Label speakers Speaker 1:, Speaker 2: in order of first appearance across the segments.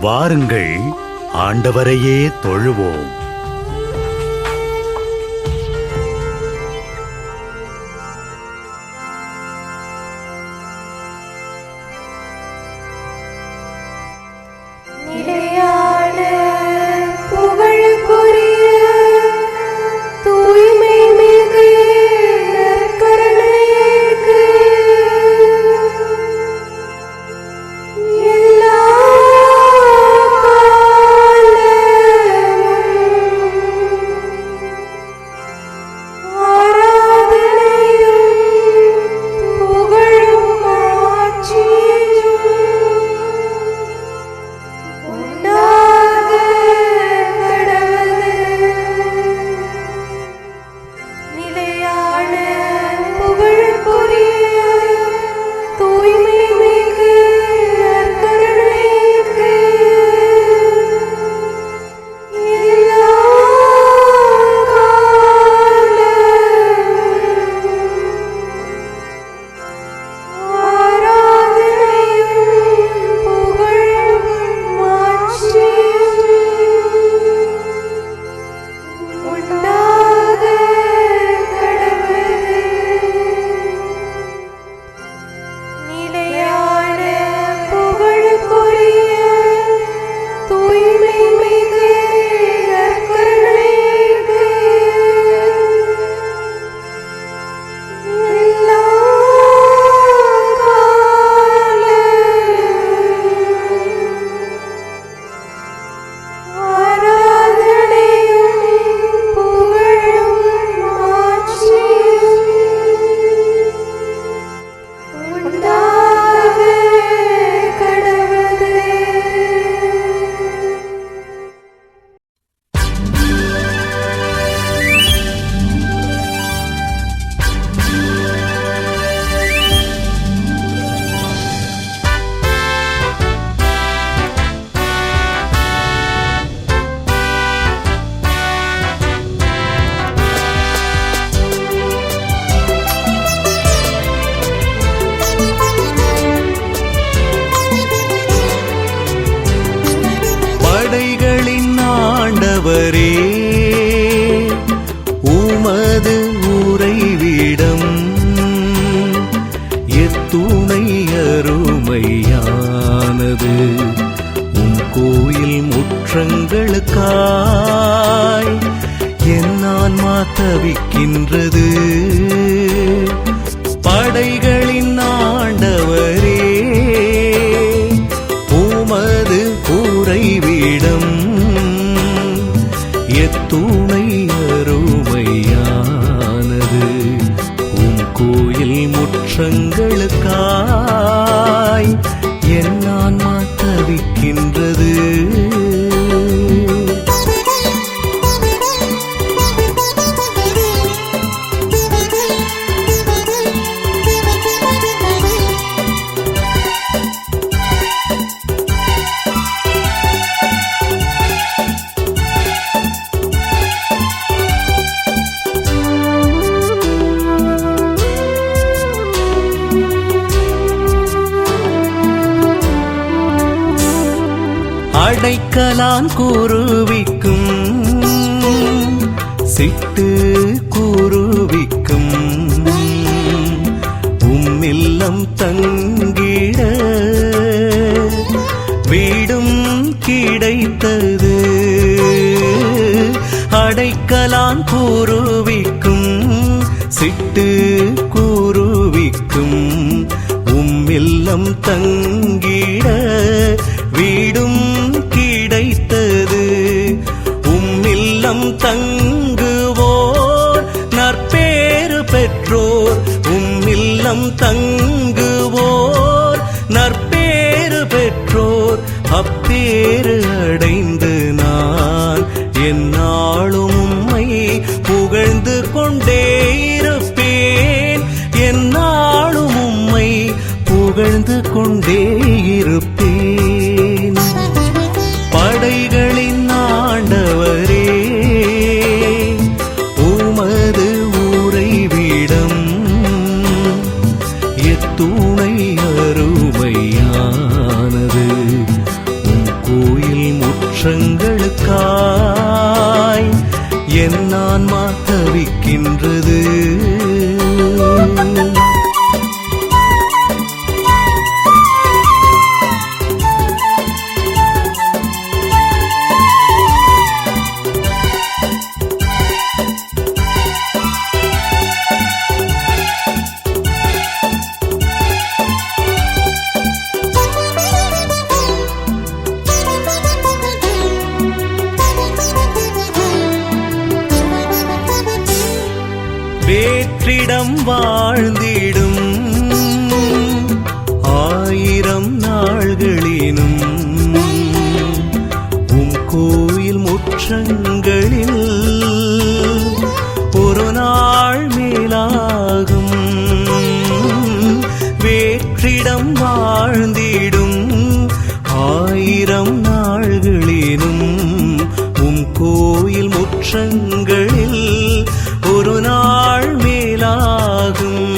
Speaker 1: வாருங்கள், ஆண்டவரையே தொழுவோம்.
Speaker 2: உமது உறைவிடம் எத்துணை அருமையானது. கோயில் முற்றங்களுக்காய் என் ஆன்மா தவிக்கின்றது. படைகளின் ஆண்டவரே, உமது உறைவிடம் எத்துணை அருமையானது. கோயில் முற்றங்களுக்காய் என் ஆன்மா தவிக்கின்றது. அடைக்கலான் குருவிக்கும் சிட்டு குருவிக்கும் உம்மில்லம் தங்கிட வீடும் கிடைத்தது. அடைக்கலான் குருவிக்கும் சிட்டு குருவிக்கும் உம்மில்லம் தங்கிட வீடும் கிடைத்தது. உம்மில்லம் தங்குவோர் நற்பேறு பெற்றோர். உம்மில்லம் தங்குவோர் நற்பேறு பெற்றோர். அப்பேறு அடைந்து நான் எந்நாளும் உம்மை புகழ்ந்து கொண்டே இருப்பேன். எந்நாளும் உம்மை புகழ்ந்து கொண்டே ஆன்மா தவிக்கின்றது. வேற்றிடம் வாழ்ந்திடும் 1000 நாள்களினும் கோயில் முற்றங்களில் ஒரு நாள் மேலாகும். வேற்றிடம் வாழ்ந்திடும் 1000 நாள்களினும் கோயில் முற்றங்களில் ஒரு நாள் மேலாகும்.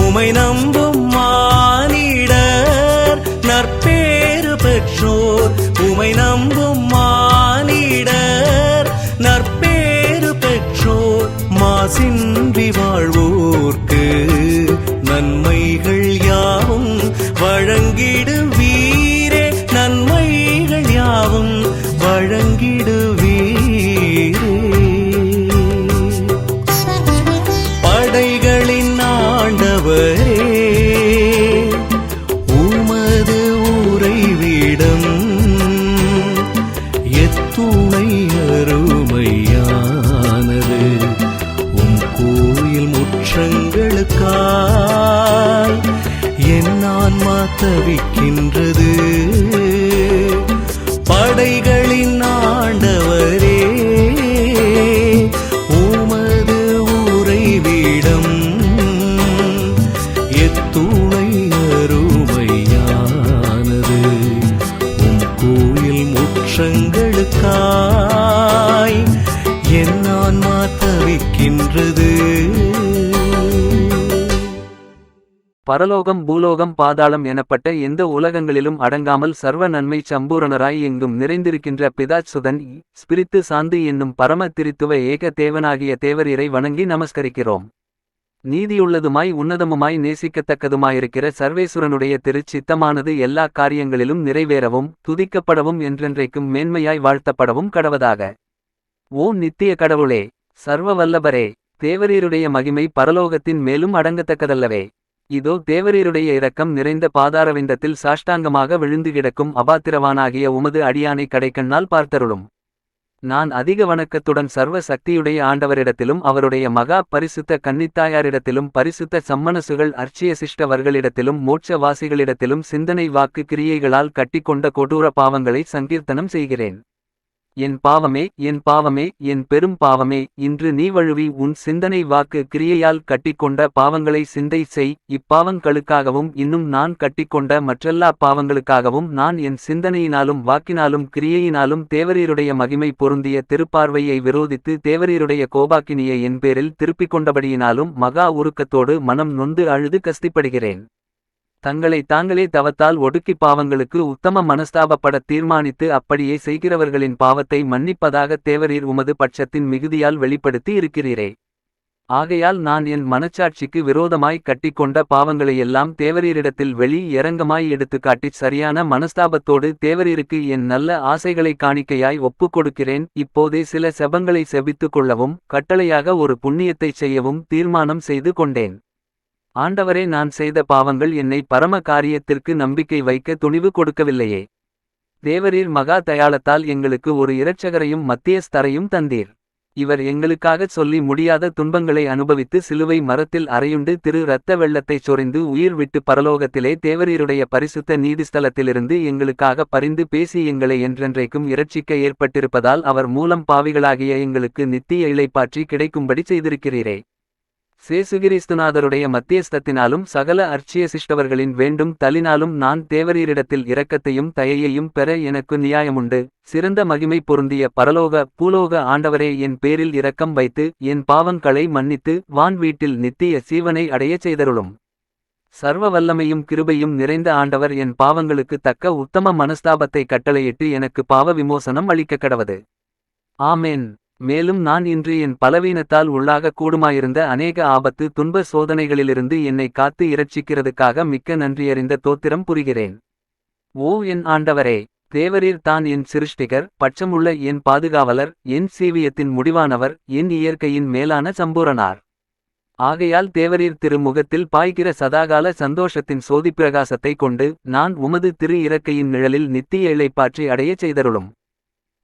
Speaker 2: உமை நம்பும் மானிடர் நற்பேறு பெற்றோர். உமை நம்பும் மானிடர் நற்பேறு பெற்றோர். மாசின்றி வாழ்வோர்க்கு நன்மைகள் யாவும் வழங்கிடுவீரே. நன்மைகள் யாவும் வழங்கிடுவீரே. படைகளின் ஆண்டவரே, உமது உறைவிடம் எத்துணை அருமையானது. கோயில் முற்றங்களுக்காய் என் ஆன்மா தவிக்கின்றது. படைகளின் ஆண்டவரே, உமது உறைவிடம் எத்துணை அருமையானது. கோயில் முற்றங்களுக்காய் என் ஆன்மா தவிக்கின்றது.
Speaker 3: பரலோகம், பூலோகம், பாதாளம் எனப்பட்ட எந்த உலகங்களிலும் அடங்காமல் சர்வ நன்மை சம்பூரணராய் எங்கும் நிறைந்திருக்கின்ற பிதாச்சுதன் ஸ்பிரித்து சாந்து என்னும் பரம திரித்துவ ஏக தேவனாகிய தேவரீரை வணங்கி நமஸ்கரிக்கிறோம். நீதியுள்ளதுமாய் உன்னதமுமாய் நேசிக்கத்தக்கதுமாயிருக்கிற சர்வேசுரனுடைய திருச்சித்தமானது எல்லா காரியங்களிலும் நிறைவேறவும் துதிக்கப்படவும் என்றென்றைக்கும் மேன்மையாய் வாழ்த்தப்படவும் கடவதாக. ஓ நித்திய கடவுளே, சர்வ வல்லபரே, தேவரீருடைய மகிமை பரலோகத்தின் மேலும் அடங்கத்தக்கதல்லவே. இதோ தேவரீருடைய இரக்கம் நிறைந்த பாதாரவிந்தத்தில் சாஷ்டாங்கமாக விழுந்து கிடக்கும் அபாத்திரவானாகிய உமது அடியானை கடைக்கண்ணால் பார்த்தருளும். நான் அதிக வணக்கத்துடன் சர்வ சக்தியுடைய ஆண்டவரிடத்திலும் அவருடைய மகா பரிசுத்த கன்னித்தாயாரிடத்திலும் பரிசுத்த சம்மனசுகள் அர்ச்சிய சிஷ்டவர்களிடத்திலும் மோட்ச வாசிகளிடத்திலும் சிந்தனை வாக்கு கிரியைகளால் கட்டிக்கொண்ட கொடூர பாவங்களை சங்கீர்த்தனம் செய்கிறேன். என் பாவமே, என் பாவமே, என் பெரும் பாவமே, இன்று நீ வழுவி உன் சிந்தனை வாக்கு கிரியையால் கட்டிக்கொண்ட பாவங்களை சிந்தை செய். இப்பாவங்களுக்காகவும் இன்னும் நான் கட்டிக்கொண்ட மற்றெல்லா பாவங்களுக்காகவும் நான் என் சிந்தனையினாலும் வாக்கினாலும் கிரியையினாலும் தேவரீருடைய மகிமை பொருந்திய திருப்பார்வையை விரோதித்து தேவரீருடைய கோபாக்கினியை என் பேரில் திருப்பிக் கொண்டபடியினாலும் மகா உருக்கத்தோடு மனம் நொந்து அழுது கஸ்திப்படுகிறேன். தங்களை தாங்களே தவத்தால் ஒடுக்கி பாவங்களுக்கு உத்தம மனஸ்தாபப்பட தீர்மானித்து அப்படியே செய்கிறவர்களின் பாவத்தை மன்னிப்பதாக தேவரீர் உமது பட்சத்தின் மிகுதியால் வெளிப்படுத்தி இருக்கிறீரே. ஆகையால் நான் என் மனச்சாட்சிக்கு விரோதமாய் கட்டிக்கொண்ட பாவங்களையெல்லாம் தேவரீரிடத்தில் வெளி இரங்கமாய் எடுத்துக்காட்டிச் சரியான மனஸ்தாபத்தோடு தேவரீருக்கு என் நல்ல ஆசைகளை காணிக்கையாய் ஒப்புக் கொடுக்கிறேன். இப்போதே சில செபங்களை செபித்துக் கொள்ளவும் கட்டளையாக ஒரு புண்ணியத்தைச் செய்யவும் தீர்மானம் செய்து கொண்டேன். ஆண்டவரே, நான் செய்த பாவங்கள் என்னை பரம காரியத்திற்கு நம்பிக்கை வைக்க துணிவு கொடுக்கவில்லையே. தேவரீர் மகா தயாளத்தால் எங்களுக்கு ஒரு இரட்சகரையும் மத்தியஸ்தரையும் தந்தீர். இவர் எங்களுக்காகச் சொல்லி முடியாத துன்பங்களை அனுபவித்து சிலுவை மரத்தில் அறையுண்டு திரு இரத்த வெள்ளத்தைச் சொரிந்து உயிர் விட்டு பரலோகத்திலே தேவரீருடைய பரிசுத்த நீதிஸ்தலத்திலிருந்து எங்களுக்காக பரிந்து பேசி எங்களை என்றென்றைக்கும் இரட்சிக்க ஏற்பட்டிருப்பதால் அவர் மூலம் பாவிகளாகிய எங்களுக்கு நித்திய இளைப்பாற்றி கிடைக்கும்படி செய்திருக்கிறீரே. சேசுகிறிஸ்துநாதருடைய மத்தியஸ்தத்தினாலும் சகல அர்ச்சிய சிஷ்டவர்களின் வேண்டும் தலினாலும் நான் தேவரீரிடத்தில் இரக்கத்தையும் தயையையும் பெற எனக்கு நியாயமுண்டு. சிறந்த மகிமை பொருந்திய பரலோக பூலோக ஆண்டவரே, என் பேரில் இரக்கம் வைத்து என் பாவங்களை மன்னித்து வான் வீட்டில் நித்திய சீவனை அடையச் செய்தருளும். சர்வ வல்லமையும் கிருபையும் நிறைந்த ஆண்டவர் என் பாவங்களுக்கு தக்க உத்தம மனஸ்தாபத்தை கட்டளையிட்டு எனக்கு பாவ விமோசனம் அளிக்க கடவது. ஆமென். மேலும் நான் இன்று என் பலவீனத்தால் உள்ளாக கூடுமாயிருந்த அநேக ஆபத்து துன்ப சோதனைகளிலிருந்து என்னை காத்து இரட்சிக்கிறதுக்காக மிக்க நன்றியறிந்த தோத்திரம் புரிகிறேன். ஓ என் ஆண்டவரே, தேவரீர் தான் என் சிருஷ்டிகர், பட்சமுள்ள என் பாதுகாவலர், என் சீவியத்தின் முடிவானவர், என் இயற்கையின் மேலான சம்பூரணார். ஆகையால் தேவரீர் திருமுகத்தில் பாய்கிற சதாகால சந்தோஷத்தின் சோதிப்பிரகாசத்தை கொண்டு நான் உமது திரு இறக்கையின் நிழலில் நித்திய இளைப்பாற்றி அடையச் செய்தருளும்.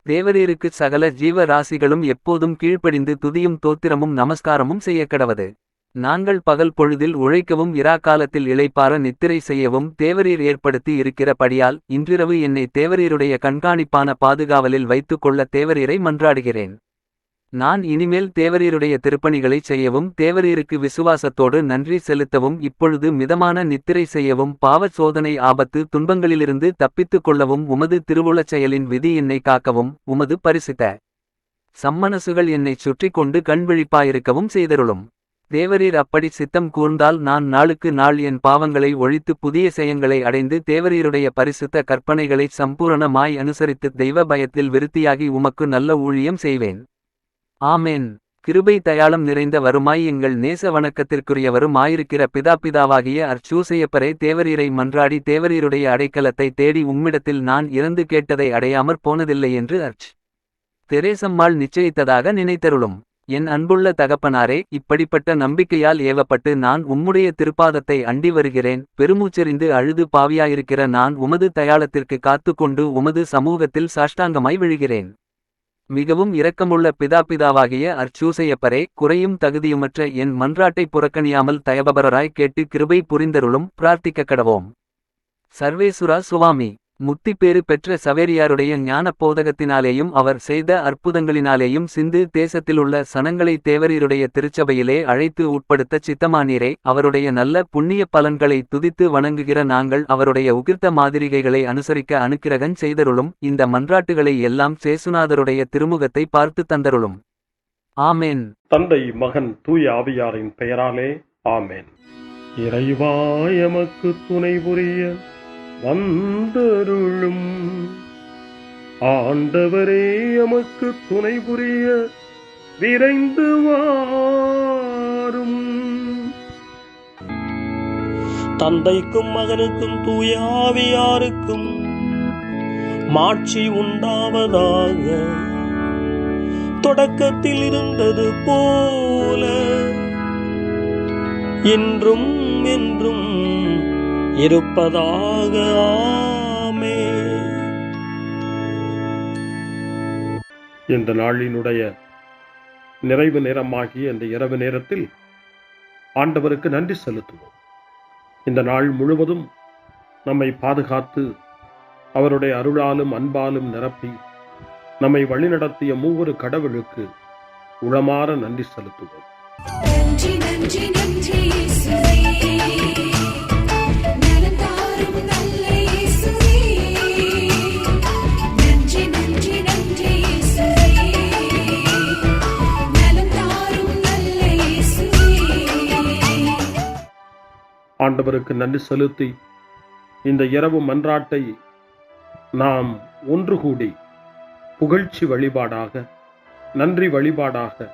Speaker 3: தேவரீருக்கு சகல ஜீவ ராசிகளும் எப்போதும் கீழ்ப்படிந்து துதியும் தோத்திரமும் நமஸ்காரமும் செய்யக்கடவது. நாங்கள் பகல் பொழுதில் உழைக்கவும் இராக்காலத்தில் இளைப்பாற நித்திரை செய்யவும் தேவரீர் ஏற்படுத்தி இருக்கிற படியால் இன்றிரவு என்னை தேவரீருடைய கண்காணிப்பான பாதுகாவலில் வைத்துக் கொள்ள தேவரீரை மன்றாடுகிறேன். நான் இனிமேல் தேவரீருடைய திருப்பணிகளைச் செய்யவும் தேவரீருக்கு விசுவாசத்தோடு நன்றி செலுத்தவும் இப்பொழுது மிதமான நித்திரை செய்யவும் பாவச் சோதனை ஆபத்து துன்பங்களிலிருந்து தப்பித்துக் கொள்ளவும் உமது திருவுளச் செயலின் விதி என்னை காக்கவும் உமது பரிசுத்த சம்மனசுகள் என்னைச் சுற்றி கொண்டு கண்விழிப்பாயிருக்கவும் செய்தருளும். தேவரீர் அப்படி சித்தம் கூர்ந்தால் நான் நாளுக்கு நாள் என் பாவங்களை ஒழித்து புதிய செயங்களை அடைந்து தேவரீருடைய பரிசுத்த கற்பனைகளை சம்பூரணமாய் அனுசரித்து தெய்வ பயத்தில் விருத்தியாகி உமக்கு நல்ல ஊழியம் செய்வேன். ஆமேன். கிருபை தயாளம் நிறைந்த வருமாய் எங்கள் நேச வணக்கத்திற்குரியவரும் ஆயிருக்கிற பிதாவாகிய அர்ச்சூசையப்பரே, தேவரீரை மன்றாடி தேவரீருடைய அடைக்கலத்தை தேடி உம்மிடத்தில் நான் இறந்து கேட்டதை அடையாமற் போனதில்லை என்று தெரேசம்மாள் நிச்சயித்ததாக நினைத்தருளும். என் அன்புள்ள தகப்பனாரே, இப்படிப்பட்ட நம்பிக்கையால் ஏவப்பட்டு நான் உம்முடைய திருப்பாதத்தை அண்டி வருகிறேன். பெருமூச்செறிந்து அழுது பாவியாயிருக்கிற நான் உமது தயாளத்திற்கு காத்துக்கொண்டு உமது சமூகத்தில் சாஷ்டாங்கமாய் விழுகிறேன். மிகவும் இரக்கமுள்ள பிதாவாகிய அர்ச்சூசையப்பரே, குறையும் தகுதியுமற்ற என் மன்றாட்டை புறக்கணியாமல் தயபபரராய் கேட்டு கிருபை புரிந்தருளும். பிரார்த்திக்க கடவோம். சர்வேசுரா சுவாமி, முத்திப்பேறு பெற்ற சவேரியாருடைய ஞான போதகத்தினாலேயும் அவர் செய்த அற்புதங்களினாலேயும் சிந்து தேசத்திலுள்ள சனங்களை தேவரீருடைய திருச்சபையிலே அழைத்து உட்படுத்தச் சித்தமானீரே. அவருடைய நல்ல புண்ணிய பலன்களை துதித்து வணங்குகிற நாங்கள் அவருடைய உகிர்த்த மாதிரிகைகளை அனுசரிக்க அனுக்கிரகன் செய்தருளும். இந்த மன்றாட்டுகளை எல்லாம் சேசுநாதருடைய திருமுகத்தை பார்த்து தந்தருளும். ஆமேன்.
Speaker 4: தந்தை, மகன், தூய ஆவியாரின் பெயராலே ஆமேன். இறைவா எமக்கு துணை புரிய வந்தருளும். ஆண்டவரே எமக்கு துணை புரிய விரைந்து வாரும்.
Speaker 5: தந்தைக்கும் மகனுக்கும் தூய ஆவியாருக்கும் மாட்சி உண்டாவதாக. தொடக்கத்தில் இருந்தது போல இன்றும் என்றும் இருப்பதாக. ஆமென்.
Speaker 4: இந்த நாளினுடைய நிறைவு நேரமாகிய இந்த இரவு நேரத்தில் ஆண்டவருக்கு நன்றி செலுத்துவோம். இந்த நாள் முழுவதும் நம்மை பாதுகாத்து அவருடைய அருளாலும் அன்பாலும் நிரப்பி நம்மை வழிநடத்திய மூவரு கடவுளுக்கு உளமாற நன்றி செலுத்துவோம்.
Speaker 6: நன்றி நன்றி நன்றி இயேசுவே. நலம் தாரும் நல்ல இயேசுவே. நன்றி நன்றி நன்றி இயேசுவே. நலம் தாரும் நல்ல இயேசுவே.
Speaker 4: ஆண்டவருக்கு நன்றி செலுத்தி இந்த இரவு மன்றாட்டை நாம் ஒன்று கூடி புகழ்ச்சி வழிபாடாக, நன்றி வழிபாடாக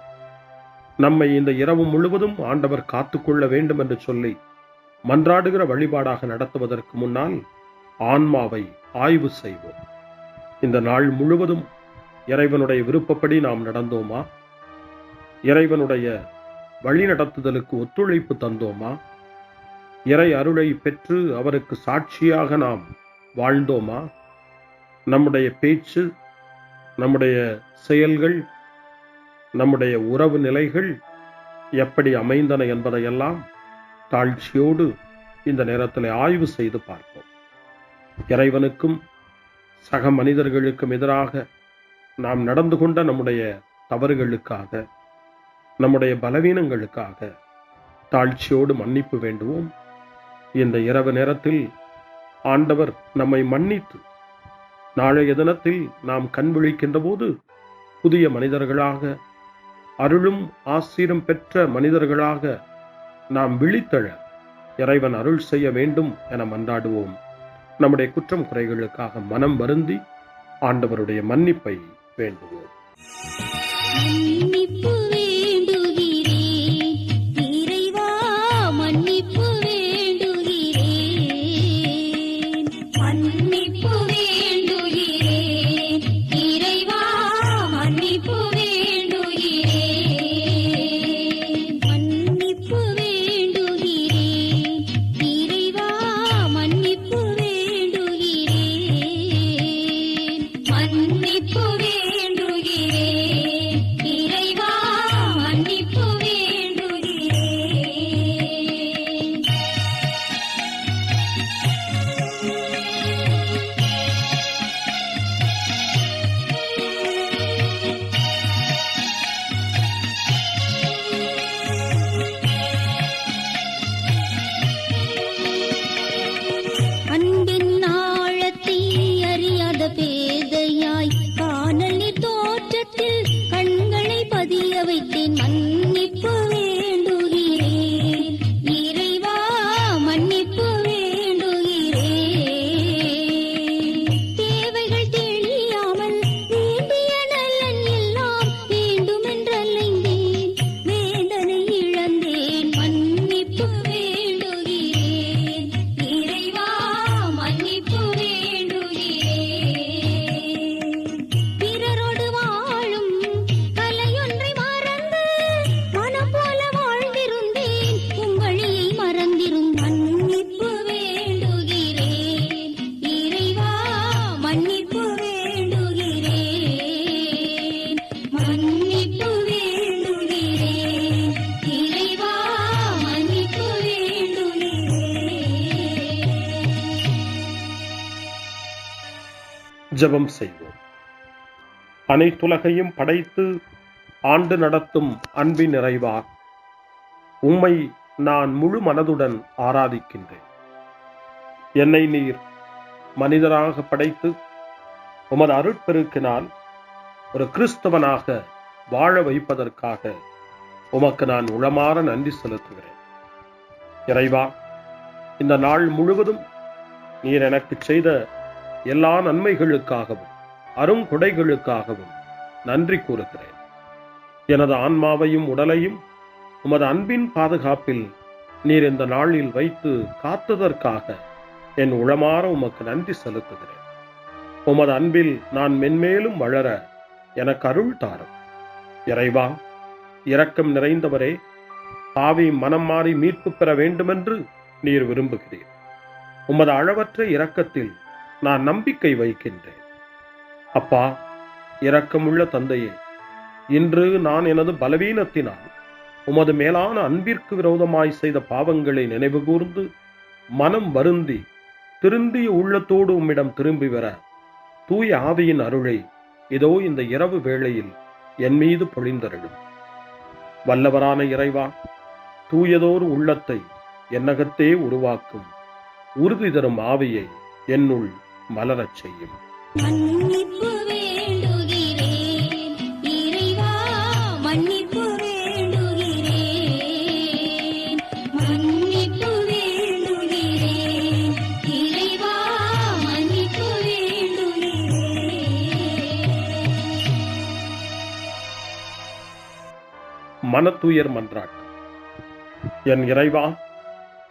Speaker 4: நம்மை இந்த இரவு முழுவதும் ஆண்டவர் காத்துக்கொள்ள வேண்டும் என்று சொல்லி மன்றாடுகிற வழிபாடாக நடத்துவதற்கு முன்னால் ஆன்மாவை ஆய்வு செய்வோம். இந்த நாள் முழுவதும் இறைவனுடைய விருப்பப்படி நாம் நடந்தோமா? இறைவனுடைய வழி நடத்துதலுக்கு ஒத்துழைப்பு தந்தோமா? இறை அருளை பெற்று அவருக்கு சாட்சியாக நாம் வாழ்ந்தோமா? நம்முடைய பேச்சு, நம்முடைய செயல்கள், நம்முடைய உறவு நிலைகள் எப்படி அமைந்தன என்பதையெல்லாம் தாழ்ச்சியோடு இந்த நேரத்தில் ஆய்வு செய்து பார்ப்போம். இறைவனுக்கும் சக மனிதர்களுக்கும் எதிராக நாம் நடந்து கொண்ட நம்முடைய தவறுகளுக்காக, நம்முடைய பலவீனங்களுக்காக தாழ்ச்சியோடு மன்னிப்பு வேண்டுவோம். இந்த இரவு நேரத்தில் ஆண்டவர் நம்மை மன்னித்து நாளைய தினத்தில் நாம் கண் விழிக்கின்ற போது புதிய மனிதர்களாக, அருளும் ஆசீரும் பெற்ற மனிதர்களாக நாம் விழித்தெழ இறைவன் அருள் செய்ய வேண்டும் என மன்றாடுவோம். நம்முடைய குற்றம் குறைகளுக்காக மனம் வருந்தி ஆண்டவருடைய மன்னிப்பை வேண்டுவோம்.
Speaker 7: மன்னிப்பு வேண்டுகிறேன் இறைவா, மன்னிப்பு வேண்டுகிறேன். மன்னிப்பு வேண்டுகிறேன் இறைவா, மன்னிப்பு வேண்டுகிறேன். மன்னிப்பு வேண்டுகிறேன் இறைவா, மன்னிப்பு வேண்டுகிறேன். மன்னிப்பு வேண்டுகிறேன் இறைவா, மன்னிப்பு வேண்டுகிறேன். அன்பின் ஆழத்தை அறியாத பேதையாய் காணலின் தோற்றத்தில் கண்களை பதிய வைத்தேன். மன்னிப்பு வேண்டுகிறேன் இறைவா, மன்னிப்பு வேண்டுகிறேன். தேவைகள் தெரியாமல் வேண்டிய நலன் எல்லாம் வேண்டுமென்றலைந்தேன், வேதனை இழந்தேன். மன்னிப்பு வேண்டுகிறேன் இறைவா, மன்னிப்பு வேண்டுகிறேன். பிறரோடு வாழும் கலையொன்றை மறந்து மனம் போல வாழ்ந்திருந்தேன், உங்களியை மறந்திரும். மன்னிப்பு வேண்டுகிறேன் இறைவா, மன்னிப்பு வேண்டுகிறேன். மன்னிப்பு வேண்டுகிறேன் இறைவா, மன்னிப்பு வேண்டுகிறேன்.
Speaker 4: ஜெபம் செய்வோம். அனைத்துலகையும் படைத்து ஆண்டு நடத்தும் அன்பின் நிறைவா, உம்மை நான் முழு மனதுடன் ஆராதிக்கின்றேன். என்னை நீர் மனிதராக படைத்து உமது அருட்பெருக்கினால் ஒரு கிறிஸ்தவனாக வாழ வைப்பதற்காக உமக்கு நான் உளமாற நன்றி செலுத்துகிறேன். இறைவா, இந்த நாள் முழுவதும் நீர் எனக்கு செய்த எல்லா நன்மைகளுக்காகவும் அருங்கொடைகளுக்காகவும் நன்றி கூறுகிறேன். எனது ஆன்மாவையும் உடலையும் உமது அன்பின் பாதுகாப்பில் நீர் இந்த நாளில் வைத்து காத்ததற்காக என் உளமாற உமக்கு நன்றி செலுத்துகிறேன். உமது அன்பில் நான் மென்மேலும் வளர எனக்கு அருள் தாரும். இறைவா, இரக்கம் நிறைந்தவரே, பாவி மனம் மாறி மீட்பு பெற வேண்டுமென்று நீர் விரும்புகிறீர். உமது அளவற்ற இரக்கத்தில் நான் நம்பிக்கை வைக்கின்றேன். அப்பா, இரக்கமுள்ள தந்தையே, இன்று நான் எனது பலவீனத்தினால் உமது மேலான அன்பிற்கு விரோதமாய் செய்த பாவங்களை நினைவு கூர்ந்து மனம் வருந்தி திருந்திய உள்ளத்தோடு உம்மிடம் திரும்பி வர தூய ஆவியின் அருளை இதோ இந்த இரவு வேளையில் என் மீது பொழிந்தருளும். வல்லவரான இறைவா, தூயதோர் உள்ளத்தை என்னகத்தே உருவாக்கும் உறுதி தரும் ஆவியை என்னுள் மலரச் செய்யும்.
Speaker 7: மன்னிப்பு வேண்டுகிறேன் இறைவா, மன்னிப்பு வேண்டுகிறேன். மன்னிப்பு வேண்டுகிறேன் இறைவா, மன்னிப்பு வேண்டுகிறேன்.
Speaker 4: மனத்துயர் மன்றாட்டு. என் இறைவா,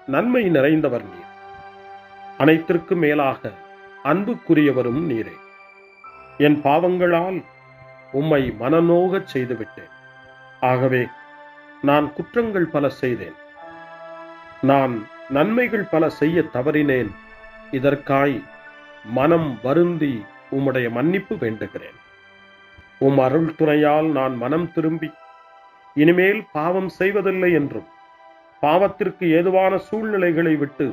Speaker 4: நன்மை நிறைந்தவர் நீர், அனைத்திற்கும் மேலாக அன்புக்குரியவரும் நீரே. என் பாவங்களால் உம்மை மனநோகச் செய்துவிட்டேன். ஆகவே நான் குற்றங்கள் பல செய்தேன். நான் நன்மைகள் பல செய்ய தவறினேன். இதற்காய் மனம் வருந்தி உம்முடைய மன்னிப்பு வேண்டுகிறேன். உம் அருள் துணையால் நான் மனம் திரும்பி இனிமேல் பாவம் செய்வதில்லை என்றும் பாவத்திற்கு ஏதுவான சூழ்நிலைகளை விட்டு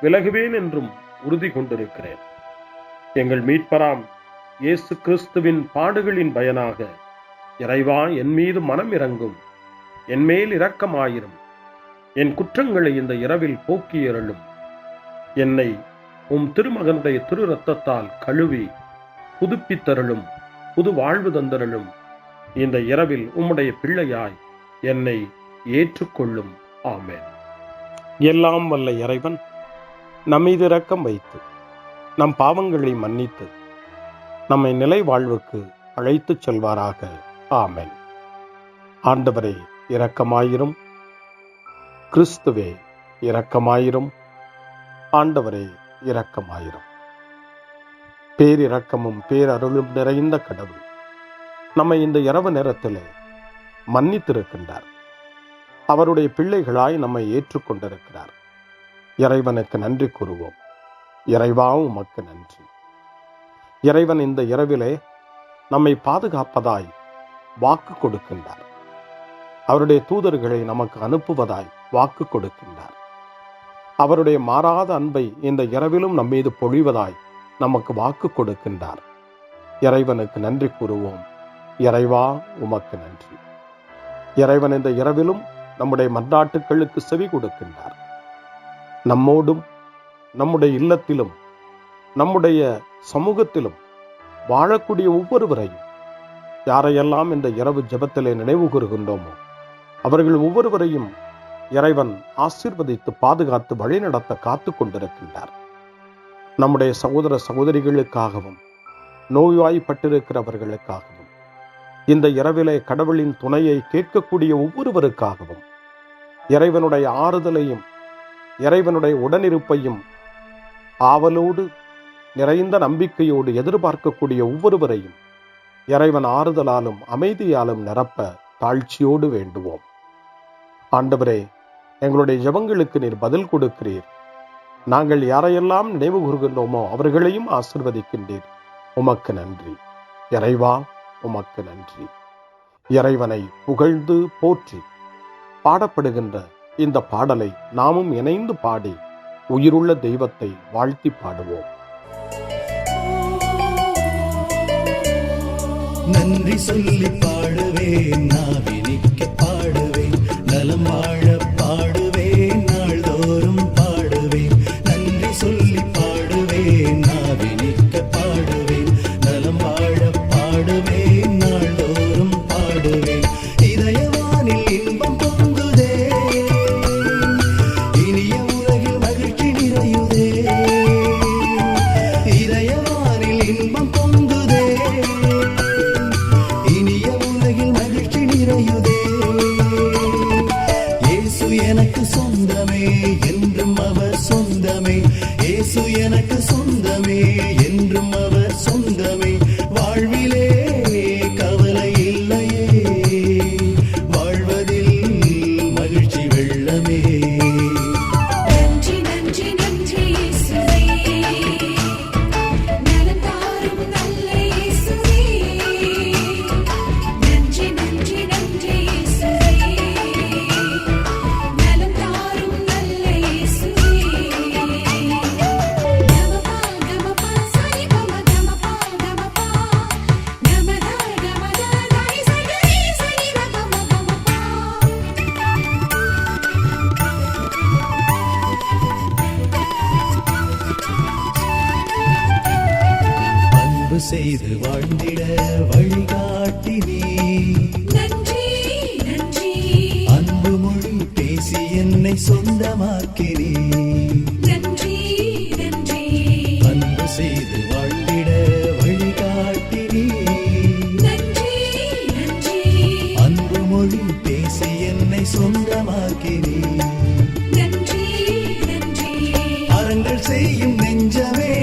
Speaker 4: விலகுவேன் என்றும் உறுதி கொண்டிருக்கிறேன். எங்கள் மீட்பராம் இயேசு கிறிஸ்துவின் பாடுகளின் பயனாக இறைவா, என் மீது மனம் இறங்கும், என் மேல் இரக்கமாயிரும். என் குற்றங்களை இந்த இரவில் போக்கியருளும். என்னை உம் திருமகனுடைய திரு இரத்தத்தால் கழுவி புதுப்பித்தருளும், புது வாழ்வு தந்தருளும். இந்த இரவில் உம்முடைய பிள்ளையாய் என்னை ஏற்றுக்கொள்ளும். ஆமென். எல்லாம் வல்ல இறைவன் நம்மீது இரக்கம் வைத்து நம் பாவங்களை மன்னித்து நம்மை நிலை வாழ்வுக்கு அழைத்துச் செல்வாராக. ஆமென். ஆண்டவரே இரக்கமாயிரும். கிறிஸ்துவே இரக்கமாயிரும். ஆண்டவரே இரக்கமாயிரும். பேரிரக்கமும் பேரருளும் நிறைந்த கடவுள் நம்மை இந்த இரவு நேரத்திலே மன்னித்திருக்கின்றார். அவருடைய பிள்ளைகளாய் நம்மை ஏற்றுக்கொண்டிருக்கிறார். இறைவனுக்கு நன்றி கூறுவோம். இறைவா உமக்கு நன்றி. இறைவன் இந்த இரவிலே நம்மை பாதுகாப்பதாய் வாக்கு கொடுக்கின்றார். அவருடைய தூதர்களை நமக்கு அனுப்புவதாய் வாக்கு கொடுக்கின்றார். அவருடைய மாறாத அன்பை இந்த இரவிலும் நம்மீது பொழிவதாய் நமக்கு வாக்கு கொடுக்கின்றார். இறைவனுக்கு நன்றி கூறுவோம். இறைவா உமக்கு நன்றி. இறைவன் இந்த இரவிலும் நம்முடைய மன்றாட்டுக்களுக்கு செவி கொடுக்கின்றார். நம்மோடும் நம்முடைய இல்லத்திலும் நம்முடைய சமூகத்திலும் வாழக்கூடிய ஒவ்வொருவரையும், யாரையெல்லாம் இந்த இரவு ஜெபத்திலே நினைவு கூறுகின்றோமோ அவர்கள் ஒவ்வொருவரையும் இறைவன் ஆசீர்வதித்து பாதுகாத்து வழிநடத்த காத்து கொண்டிருக்கின்றார். நம்முடைய சகோதர சகோதரிகளுக்காகவும் நோய்வாய்ப்பட்டிருக்கிறவர்களுக்காகவும் இந்த இரவிலே கடவுளின் துணையை கேட்கக்கூடிய ஒவ்வொருவருக்காகவும் இறைவனுடைய ஆறுதலையும் இறைவனுடைய உடனிருப்பையும் ஆவலோடு நிறைந்த நம்பிக்கையோடு எதிர்பார்க்கக்கூடிய ஒவ்வொருவரையும் இறைவன் ஆறுதலாலும் அமைதியாலும் நிரப்ப தாழ்ச்சியோடு வேண்டுவோம். ஆண்டவரே, எங்களுடைய ஜெபங்களுக்கு நீர் பதில் கொடுக்கிறீர். நாங்கள் யாரையெல்லாம் நினைவு கூறுகின்றோமோ அவர்களையும் ஆசீர்வதிக்கின்றீர். உமக்கு நன்றி. இறைவா உமக்கு நன்றி. இறைவனை புகழ்ந்து போற்றி பாடப்படுகின்ற இந்த பாடலை நாமும் இணைந்து பாடி உயிருள்ள தெய்வத்தை வாழ்த்தி பாடுவோம்.
Speaker 2: நன்றி சொல்லி பாடுவேன், நாவினிக்க பாடுவேன், நலம் வாழ பாடுவேன், நாள்தோறும் பாடுவேன். நன்றி சொல்லி பாடுவேன், நாவினிக்க பாடுவேன், நலம் வாழ பாடுவேன், நாள்தோறும் பாடுவேன். இதயவானில் இன்பம் பொங்குதே, இனிய உலகில் மகிழ்ச்சி நிறையுதே. இதயவானில் இன்பம் பொங்குதே, இனிய உலகில் மகிழ்ச்சி நிறையுதே. இயேசு எனக்கு சொந்தமே, என்றும் அவர் சொந்தமே. இயேசு எனக்கு சொந்தமே, என்றும் அவர் சொந்தமே. வாழ்விலே கவலை இல்லையே, வாழ்வதில் மகிழ்ச்சி வெள்ளமே.
Speaker 6: நன்றி நன்றி நன்றி இயேசுவே, நலம் தாரும் நல்ல இயேசுவே. நன்றி நன்றி நன்றி இயேசுவே, நலம் தாரும் நல்ல இயேசுவே. கமபா கமபா சாய் கமபா கமபா கமதா கமதா தாய் சகரி சனி கமபா.
Speaker 2: அன்பு செய்து வாழ்ந்திட வழிகாட்டி நீ,
Speaker 6: நன்றி நன்றி
Speaker 2: அன்பு மொழி பேசி என்னை சொந்தமாக்கி நீ.
Speaker 6: நன்றி நன்றி
Speaker 2: அன்பு செய்து வாழ்ந்திட வழிகாட்டி நீ,
Speaker 6: நன்றி நன்றி
Speaker 2: அன்பு மொழி பேசி என்னை சொந்தமாக்கி நீ.
Speaker 6: நன்றி நன்றி
Speaker 2: அறங்கள் செய்யும் நெஞ்சமே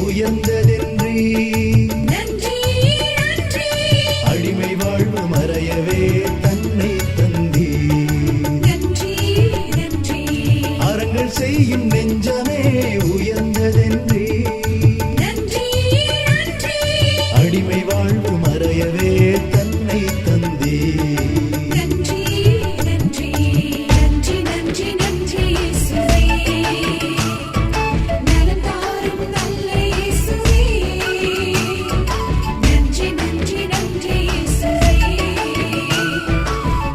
Speaker 2: உயர்ந்ததென்றி,
Speaker 6: நன்றி நன்றி
Speaker 2: அடிமை வாழ்வு மறையவே தன்னை தந்தி.
Speaker 6: நன்றி நன்றி
Speaker 2: அறங்கள் செய்யும் நெஞ்சமே உயர்ந்ததென்றி,
Speaker 6: நன்றி நன்றி
Speaker 2: அடிமை வாழ்வு மறையவே தன்னை தந்தி.
Speaker 6: நன்றி நன்றி நன்றி நன்றி நன்றி இயேசுவே, நலம் தாரும் நல்ல இயேசுவே. நன்றி நன்றி நன்றி இயேசுவே,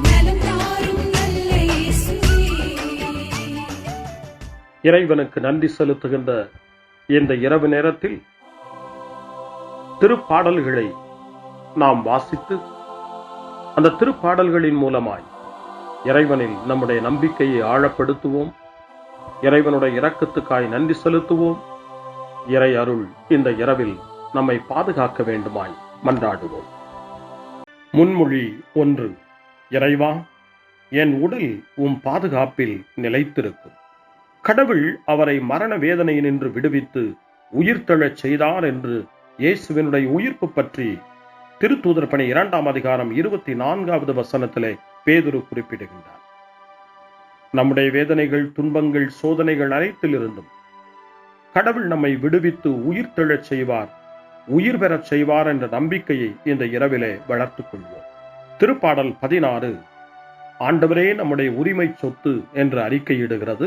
Speaker 6: நலம் தாரும் நல்ல இயேசுவே.
Speaker 4: இறைவனுக்கு நன்றி செலுத்துகின்ற இந்த இரவு நேரத்தில் திருப்பாடல்களை நாம் வாசித்து அந்த திருப்பாடல்களின் மூலமாய் இறைவனில் நம்முடைய நம்பிக்கையை ஆழப்படுத்துவோம். இறைவனுடைய இரக்கத்துக்காய் நன்றி செலுத்துவோம். இறை அருள் இந்த இரவில் நம்மை பாதுகாக்க வேண்டுமாய் மன்றாடுவோம். முன்மொழி 1. இறைவா, என் உடல் உம் பாதுகாப்பில் நிலைத்திருக்கும். கடவுள் அவரை மரண வேதனையினின்று விடுவித்து உயிர்த்தெழச் செய்தார் என்று இயேசுவினுடைய உயிர்ப்பு பற்றி திருத்தூதர் பணி 2ஆம் அதிகாரம் 24வது வசனத்திலே பேதுரு குறிப்பிடுகின்றார். நம்முடைய வேதனைகள், துன்பங்கள், சோதனைகள் அனைத்திலிருந்தும் கடவுள் நம்மை விடுவித்து உயிர்த்தெழச் செய்வார், உயிர் பெறச் செய்வார் என்ற நம்பிக்கையை இந்த இரவிலே வளர்த்துக் கொள்வோம். திருப்பாடல் 16 ஆண்டவரே நம்முடைய உரிமை சொத்து என்று அறிக்கையிடுகிறது.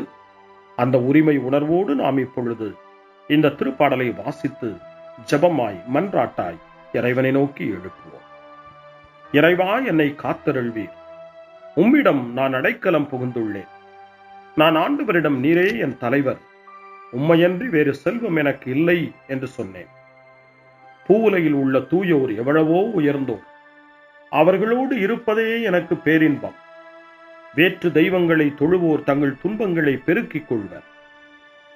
Speaker 4: அந்த உரிமை உணர்வோடு நாம் இப்பொழுது இந்த திருப்பாடலை வாசித்து ஜெபமாய் மன்றாட்டாய் இறைவனை நோக்கி எழுப்புவோம். இறைவா, என்னை காத்தருள்வீர். உம்மிடம் நான் அடைக்கலம் புகுந்துள்ளேன். நான் ஆண்டவரிடம், நீரே என் தலைவர், உம்மையன்றி வேறு செல்வம் எனக்கு இல்லை என்று சொன்னேன். பூவுலையில் உள்ள தூயோர் எவ்வளவோ உயர்ந்தோர், அவர்களோடு இருப்பதே எனக்கு பேரின்பம். வேற்று தெய்வங்களை தொழுவோர் தங்கள் துன்பங்களை பெருக்கிக் கொள்வர்.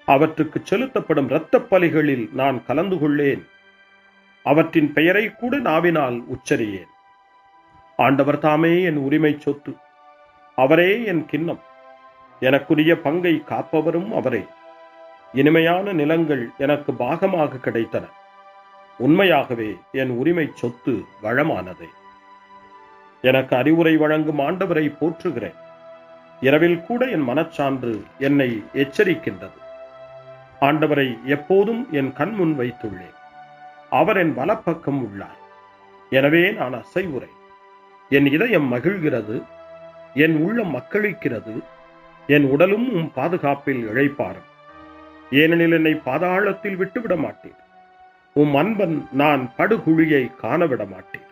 Speaker 4: அவற்றுக்கு செலுத்தப்படும் இரத்தப் பலிகளில் நான் கலந்து கொள்ளேன். அவற்றின் பெயரை கூட நாவினால் உச்சரியேன். ஆண்டவர் தாமே என் உரிமை சொத்து, அவரே என் கிண்ணம். எனக்குரிய பங்கை காப்பவரும் அவரே. இனிமையான நிலங்கள் எனக்கு பாகமாக கிடைத்தன. உண்மையாகவே என் உரிமை சொத்து வளமானதே. எனக்கு அறிவுரை வழங்கும் ஆண்டவரை போற்றுகிறேன். இரவில் கூட என் மனச்சான்று என்னை எச்சரிக்கின்றது. ஆண்டவரை எப்போதும் என் கண்முன் வைத்துள்ளேன். அவர் என் வலப்பக்கம் உள்ளார். எனவே நான் அசைவுறேன். என் இதயம் மகிழ்கிறது, என் உள்ளம் மக்களிக்கிறது, என் உடலும் உம் பாதுகாப்பில் இழைப்பாரும். ஏனெனில் என்னை பாதாளத்தில் விட்டுவிட மாட்டேன். உம் அன்பன் நான் படுகுழியை காணவிட மாட்டேன்.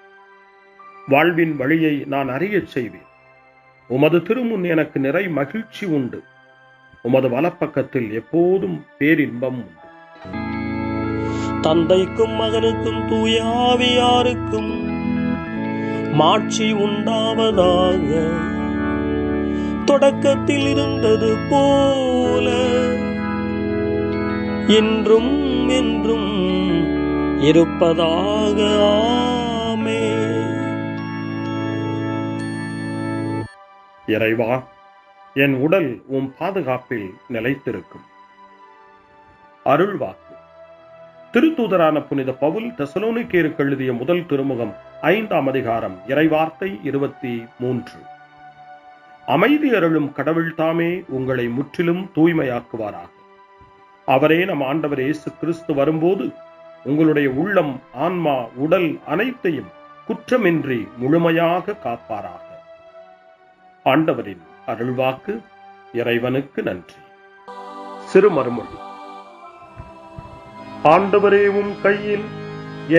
Speaker 4: வாழ்வின் வழியை நான் அறியச் செய்வேன். உமது திருமுன் எனக்கு நிறை மகிழ்ச்சி உண்டு. உமது வலப்பக்கத்தில் எப்போதும் பேரின்பம் உண்டு.
Speaker 5: தந்தைக்கும் மகனுக்கும் தூய ஆவியாருக்கும் மாட்சி உண்டாவதாக. தொடக்கத்தில் இருந்தது போல இன்றும் என்றும் இருப்பதாக. ஆமென்.
Speaker 4: இறைவா, என் உடல் உம் பாதுகாப்பில் நிலைத்திருக்கும். அருள்வாக்கு. திருத்தூதரான புனித பவுல் தெசலோனிக்கேயருக்கு எழுதிய முதல் திருமுகம் 5ஆம் அதிகாரம் இறைவார்த்தை 23. அமைதி அருளும் கடவுள் தாமே உங்களை முற்றிலும் தூய்மையாக்குவாராக. அவரே நம் ஆண்டவர் இயேசு கிறிஸ்து வரும்போது உங்களுடைய உள்ளம், ஆன்மா, உடல் அனைத்தையும் குற்றமின்றி முழுமையாக காப்பாராக. ஆண்டவரின் அருள்வாக்கு. இறைவனுக்கு நன்றி. சிறுமறுமொழி. ஆண்டவரே, உம் கையில்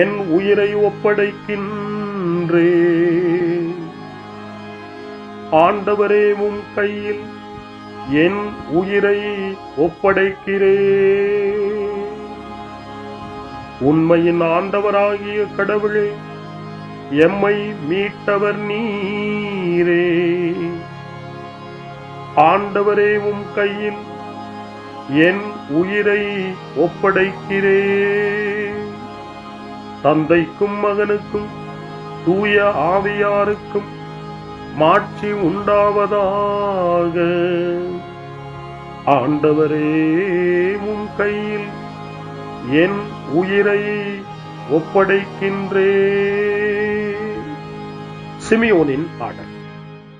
Speaker 4: என் உயிரை ஒப்படைக்கின்றேன். ஆண்டவரே, உம் கையில் என் உயிரை ஒப்படைக்கிறேன். உண்மையின் ஆண்டவராகிய கடவுளே, எம்மை மீட்டவர் நீரே. ஆண்டவரே, உம் கையில் என் உயிரை ஒப்படைக்கிறேன். தந்தைக்கும் மகனுக்கும் தூய ஆவியாருக்கும் மாட்சி உண்டாவதாக. ஆண்டவரே, உம் கையில் என் உயிரை ஒப்படைக்கின்றேன். சிமியோனின் பாடல்.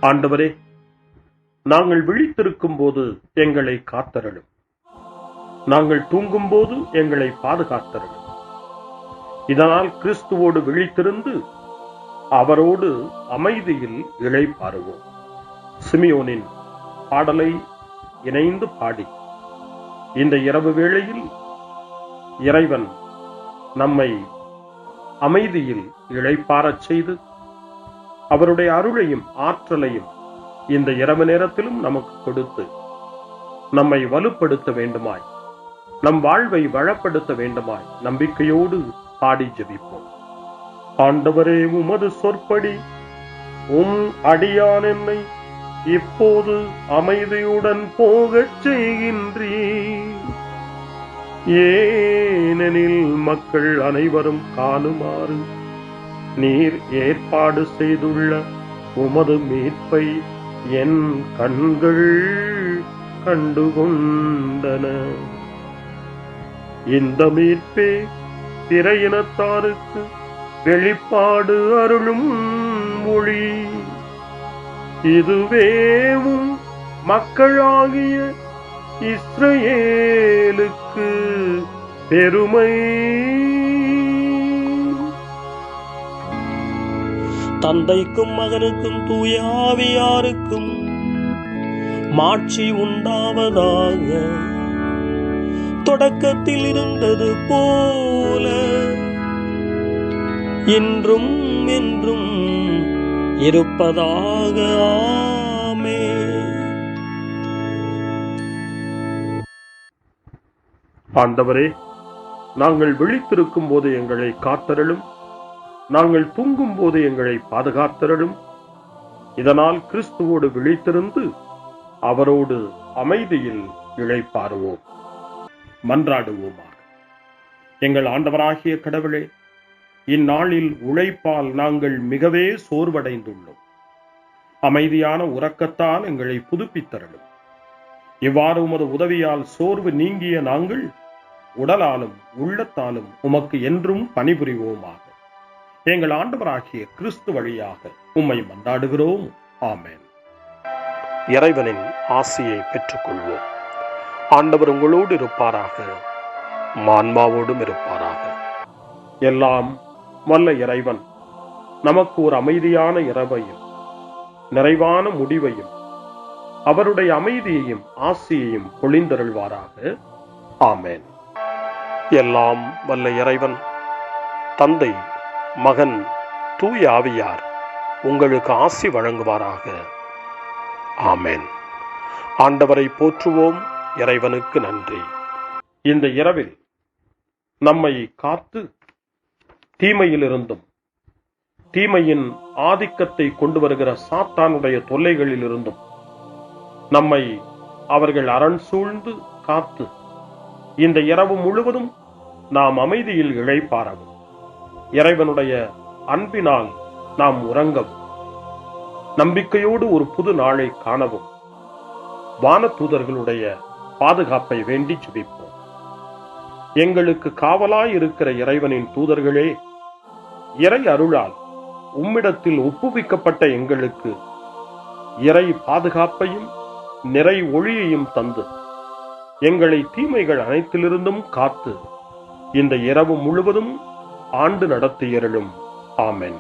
Speaker 4: ஆண்டவரே, நாங்கள் விழித்திருக்கும் போது எங்களை காத்தருளும். நாங்கள் தூங்கும் போது எங்களை பாதுகாத்தருளும். இதனால் கிறிஸ்துவோடு விழித்திருந்து அவரோடு அமைதியில் இளைப்பாறுவோம். சிமியோனின் பாடலை இணைந்து பாடி இந்த இரவு வேளையில் இறைவன் நம்மை அமைதியில் இளைப்பாறச் செய்து அவருடைய அருளையும் ஆற்றலையும் இந்த இரவு நேரத்திலும் நமக்கு கொடுத்து நம்மை வலுப்படுத்த வேண்டுமாய், நம் வாழ்வை வளப்படுத்த வேண்டுமாய் நம்பிக்கையோடு பாடி ஜெபிப்போம். ஆண்டவரே, உமது சொற்படி உம் அடியான் என்னை இப்போது அமைதியுடன் போகச் செய்கின்றீர். ஏனெனில் மக்கள் அனைவரும் காணுமாறு நீர் ஏற்பாடு செய்துள்ள உமது மீட்பை என் கண்கள் கண்டுகொண்டன. இந்த மீட்பே பிற இனத்தாருக்கு வெளிப்பாடு அருளும் மொழி. இதுவேவும் மக்களாகிய இஸ்ரவேலுக்கு பெருமை.
Speaker 5: தந்தைக்கும் மகனுக்கும் தூய ஆவியாருக்கும் மாட்சி உண்டாவதாக. தொடக்கத்தில் இருந்தது போல இன்றும் என்றும் இருப்பதாக. ஆமென்.
Speaker 4: ஆண்டவரே, நாங்கள் விழித்திருக்கும் போது எங்களை காத்தருளும், நாங்கள் தூங்கும் போது எங்களை பாதுகாத்தருளும். இதனால் கிறிஸ்துவோடு விழித்திருந்து அவரோடு அமைதியில் இளைப்பாறுவோம். மன்றாடுவோமாக. எங்கள் ஆண்டவராகிய கடவுளே, இந்நாளில் உழைப்பால் நாங்கள் மிகவே சோர்வடைந்துள்ளோம். அமைதியான உறக்கத்தால் எங்களை புதுப்பித்தருளும். இவ்வாறு உமது உதவியால் சோர்வு நீங்கிய நாங்கள் உடலாலும் உள்ளத்தாலும் உமக்கு என்றும் பணிபுரிவோமாக. எங்கள் ஆண்டவராகிய கிறிஸ்து வழியாக உம்மை மன்றாடுகிறோம். ஆமென்.
Speaker 8: இறைவனின் ஆசியை பெற்றுக்கொள்வோம். ஆண்டவர் உங்களோடு இருப்பாராக, ஆன்மாவோடும் இருப்பாராக.
Speaker 4: எல்லாம் வல்ல இறைவன் நமக்கு ஒரு அமைதியான இரவையும் நிறைவான முடிவையும் அவருடைய அமைதியையும் ஆசியையும் பொழிந்தருள்வாராக. ஆமென்.
Speaker 8: எல்லாம் வல்ல இறைவன் தந்தை, மகன், தூய ஆவியார் உங்களுக்கு ஆசி வழங்குவாராக. ஆமென். ஆண்டவரை போற்றுவோம். இறைவனுக்கு நன்றி.
Speaker 4: இந்த இரவில் நம்மை காத்து தீமையிலிருந்தும் தீமையின் ஆதிக்கத்தை கொண்டு வருகிற சாத்தானுடைய தொல்லைகளிலிருந்தும் நம்மை அவர்கள் அரண் சூழ்ந்து காத்து இந்த இரவு முழுவதும் நாம் அமைதியில் இளைப்பாறவும், இறைவனுடைய அன்பினால் நாம் உறங்கவும், நம்பிக்கையோடு ஒரு புது நாளை காணவும் வானதூதர்களுடைய பாதுகாப்பை வேண்டி ஜெபிப்போம். எங்களுக்கு காவலாய் இருக்கிற இறைவனின் தூதர்களே, இறை அருளால் உம்மிடத்தில் ஒப்புவிக்கப்பட்ட எங்களுக்கு இறை பாதுகாப்பையும் நிறை ஒளியையும் தந்து எங்களை தீமைகள் அனைத்திலிருந்தும் காத்து இந்த இரவு முழுவதும் ஆண்டு நடத்தியருளும். ஆமென்.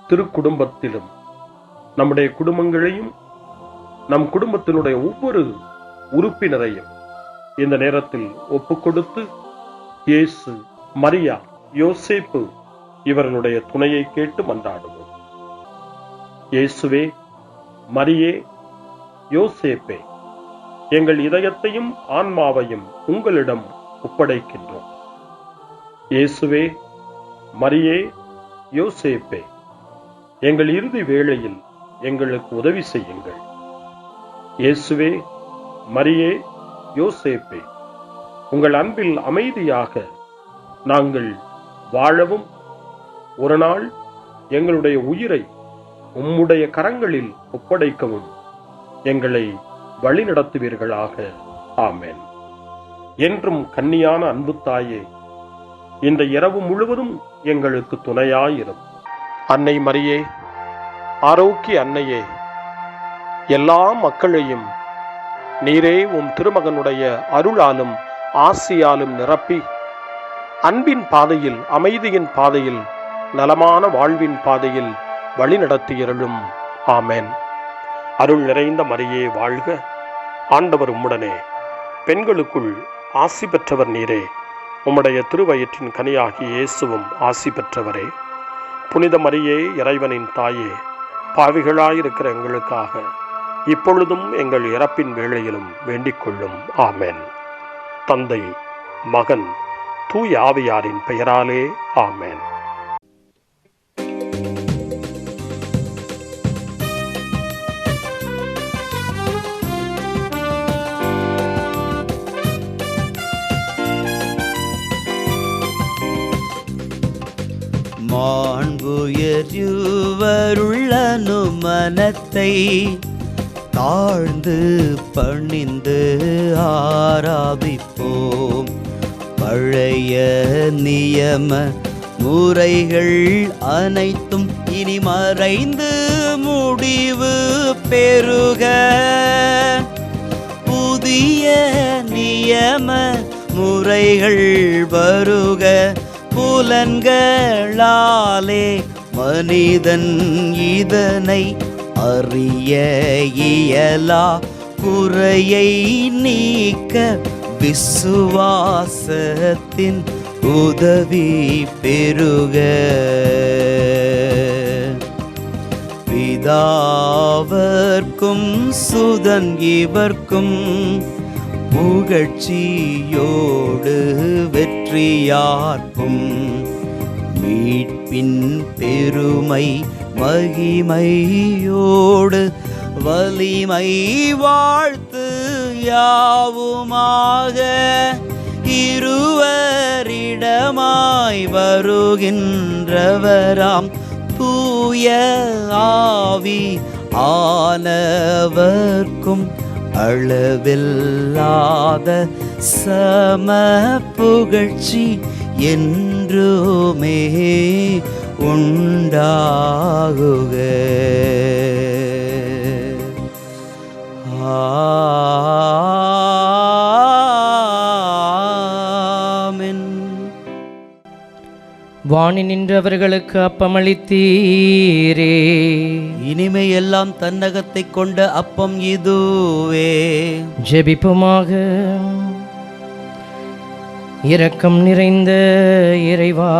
Speaker 4: திருக்குடும்பத்திலும் நம்முடைய குடும்பங்களையும் நம் குடும்பத்தினுடைய ஒவ்வொரு உறுப்பினரையும் இந்த நேரத்தில் ஒப்புக்கொடுத்து இயேசு, மரியா, யோசேப்பு இவர்களுடைய துணையை கேட்டு மன்றாடுவோம். இயேசுவே, மரியே, யோசேப்பே, எங்கள் இதயத்தையும் ஆன்மாவையும் உங்களிடம் ஒப்படைக்கின்றோம். இயேசுவே, மரியே, யோசேப்பே, எங்கள் இறுதி வேளையில் எங்களுக்கு உதவி செய்யுங்கள். இயேசுவே, மரியே, யோசேப்பே, உங்கள் அன்பில் அமைதியாக நாங்கள் வாழவும் ஒரு நாள் எங்களுடைய உயிரை உம்முடைய கரங்களில் ஒப்படைக்கவும் எங்களை வழிநடத்துவீர்களாக. ஆமென். என்றும் கன்னியான அன்பு தாயே, இந்த இரவு முழுவதும் எங்களுக்கு துணையாயிரும்.
Speaker 8: அன்னை மரியே, ஆரோக்கிய அன்னையே, எல்லா மக்களையும் நீரே உம் திருமகனுடைய அருளாலும் ஆசியாலும் நிரப்பி அன்பின் பாதையில், அமைதியின் பாதையில், நலமான வாழ்வின் பாதையில் வழிநடத்தியருளும். ஆமென். அருள் நிறைந்த மரியே வாழ்க. ஆண்டவர் உம்முடனே, பெண்களுக்குள் ஆசி பெற்றவர் நீரே. உம்முடைய திருவயிற்றின் கனியாகிய இயேசுவும் ஆசி பெற்றவரே. புனித மரியே, இறைவனின் தாயே, பாவிகளாயிருக்கிற எங்களுக்காக இப்பொழுதும் எங்கள் இறப்பின் வேளையிலும் வேண்டிக் கொள்ளும். ஆமென். தந்தை, மகன், தூய ஆவியாரின் பெயராலே. ஆமென்.
Speaker 9: மாண்புயர்வருள்ளனு மனத்தை தாழ்ந்து பணிந்து ஆராதிப்போம். பழைய நியம முறைகள் அனைத்தும் இனி மறைந்து முடிவு பெறுக. புதிய நியம முறைகள் வருக. புலன்களாலே மனிதன் இதனை அறிய இயலா. குறையை நீக்க விசுவாசத்தின் உதவி பெறுக. பிதாவர்க்கும் சுதன் இவர்க்கும் புகழ்ச்சியோடு வெற்றியார்க்கும் மீட்பின் பெருமை மகிமையோடு வலிமை வாழ்த்து யாவுமாக. இருவரிடமாய் வருகின்றவராம் தூய ஆவி ஆனவர்க்கும் அளவில்லாத சம புகழ்ச்சி என்றுமே உண்டாகுக. ஆமென்.
Speaker 10: வாணி நின்றவர்களுக்கு அப்பமளித்தீரே,
Speaker 9: இனிமையெல்லாம் தன்னகத்தை கொண்ட அப்பம் இதுவே.
Speaker 10: ஜெபிப்புமாக. இரக்கம் நிறைந்த இறைவா,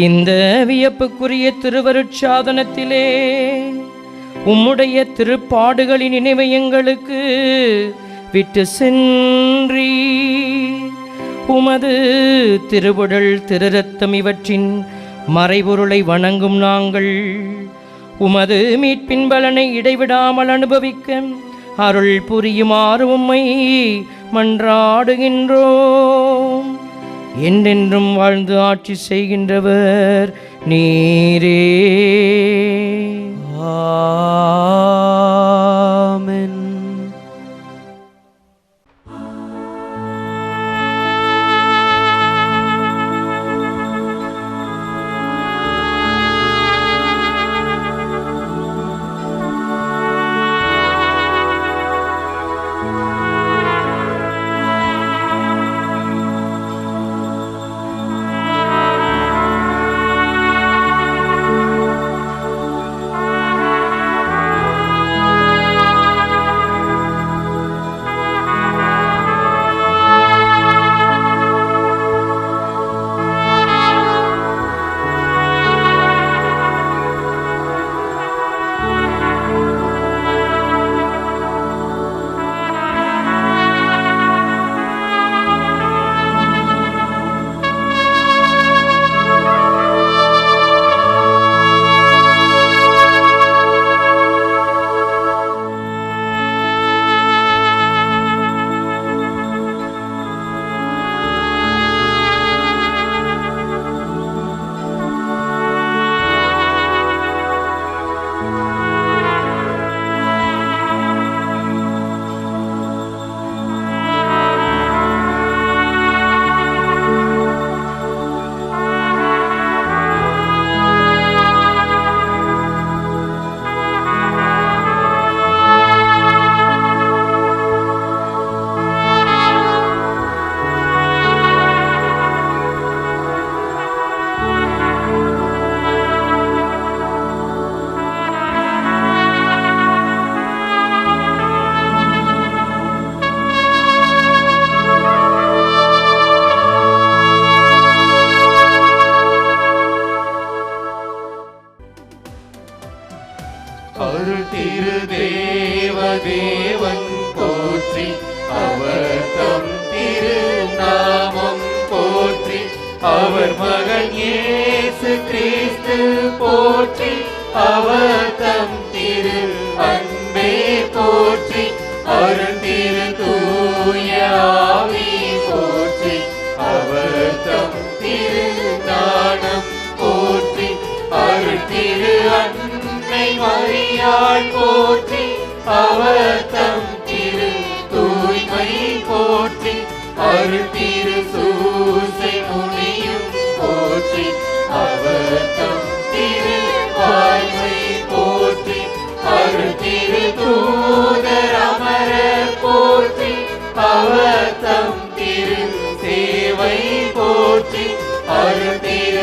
Speaker 10: இந்த வியப்புக்குரிய திருவருட்சாதனத்திலே உம்முடைய திருப்பாடுகளின் நினைவை எங்களுக்கு விட்டு சென்றீ. உமது திருவுடல் திருரத்தம் இவற்றின் மறைபொருளை வணங்கும் நாங்கள் உமது மீட்பின் பலனை இடைவிடாமல் அனுபவிக்க அருள் புரியுமாறு உம்மை மன்றாடுகின்றோம். என்றென்றும் வாழ்ந்து ஆட்சி செய்கின்றவர் நீரே.
Speaker 9: ஆமென்.
Speaker 2: அருள் திரு தேவன் போற்றி, அவர் தம் திரு நாமம் போற்றி, அவர் மகன் இயேசு கிறிஸ்து போற்றி, அவர் தம் திரு அன்பே போற்றி, அருள் திரு தூய ஆவி போற்றி, அவர் தம் திரு
Speaker 11: அருள் திரு சூசை முனியும் போற்றி அவர்தம் திரு வாய்மை போற்றி அருள் திரு தூதர் அமரர் போற்றி அவர்தம் திரு சேவை போற்றி அருள் திரு